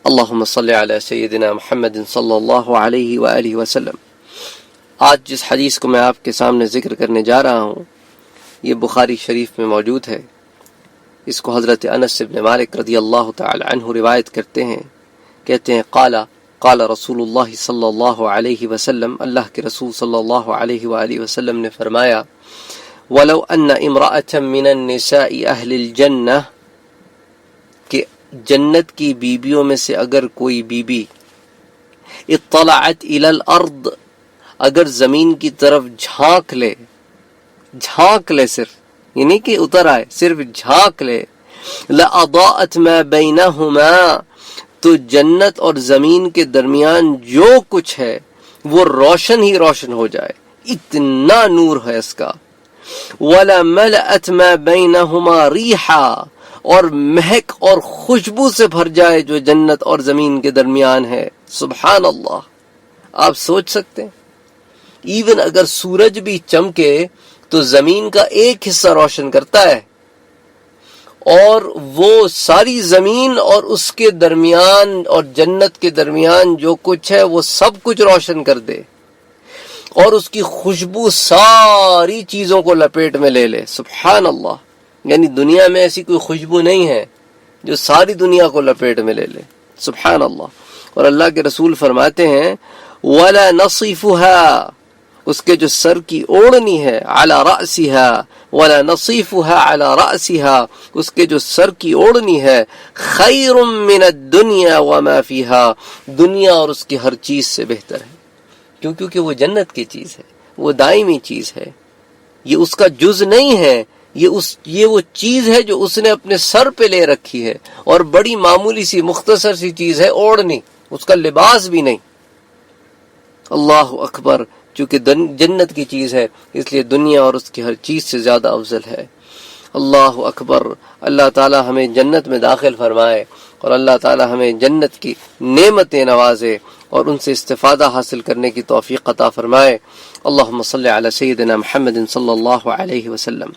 اللہم صلی علی سیدنا محمد صلی اللہ علیہ وآلہ وسلم۔ آج جس حدیث کو میں آپ کے سامنے ذکر کرنے جا رہا ہوں یہ بخاری شریف میں موجود ہے۔ اس کو حضرت انس بن مالک رضی اللہ تعالی عنہ روایت کرتے ہیں، کہتے ہیں قال رسول اللہ صلی اللہ علیہ وسلم، اللہ کے رسول صلی اللہ علیہ وآلہ وسلم نے فرمایا وَلَوْ أَنَّ امْرَأَةً مِّنَ النِّسَاءِ أَهْلِ الْجَنَّةِ کہ جنت کی بیویوں میں سے اگر کوئی بی بی اطلعت الی الارض اگر زمین کی طرف جھانک لے صرف، یعنی کہ اتر آئے، صرف جھانک لے، لَأَضَاءَتْ مَا بَيْنَهُمَا تو جنت اور زمین کے درمیان جو کچھ ہے وہ روشن ہی روشن ہو جائے، اتنا نور ہے اس کا۔ وَلَمَلَأَتْ مَا بَيْنَهُمَا رِيحًا اور مہک اور خوشبو سے بھر جائے جو جنت اور زمین کے درمیان ہے۔ سبحان اللہ، آپ سوچ سکتے ہیں ایون اگر سورج بھی چمکے تو زمین کا ایک حصہ روشن کرتا ہے اور وہ ساری زمین اور اس کے درمیان اور جنت کے درمیان جو کچھ ہے وہ سب کچھ روشن کر دے اور اس کی خوشبو ساری چیزوں کو لپیٹ میں لے لے۔ سبحان اللہ، یعنی دنیا میں ایسی کوئی خوشبو نہیں ہے جو ساری دنیا کو لپیٹ میں لے لے۔ سبحان اللہ۔ اور اللہ کے رسول فرماتے ہیں وَلَا نَصِفُهَا اس کے جو سر کی اوڑھنی ہے عَلَى رَأْسِهَا وَلَا نَصِفُهَا عَلَى رَأْسِهَا اس کے جو سر کی اوڑھنی ہے خَيْرٌ مِّنَ الدُّنْيَا وَمَا فِيهَا دنیا اور اس کی ہر چیز سے بہتر ہے، کیونکہ وہ جنت کی چیز ہے، وہ دائمی چیز ہے، یہ اس کا جز نہیں ہے، یہ وہ چیز ہے جو اس نے اپنے سر پہ لے رکھی ہے، اور بڑی معمولی سی مختصر سی چیز ہے اوڑھنی، اس کا لباس بھی نہیں۔ اللہ اکبر، چونکہ جنت کی چیز ہے اس لیے دنیا اور اس کی ہر چیز سے زیادہ افضل ہے۔ اللہ اکبر۔ اللہ تعالی ہمیں جنت میں داخل فرمائے اور اللہ تعالی ہمیں جنت کی نعمتیں نوازے اور ان سے استفادہ حاصل کرنے کی توفیق عطا فرمائے۔ اللہم صلی علی سیدنا محمد صلی اللہ علیہ وسلم۔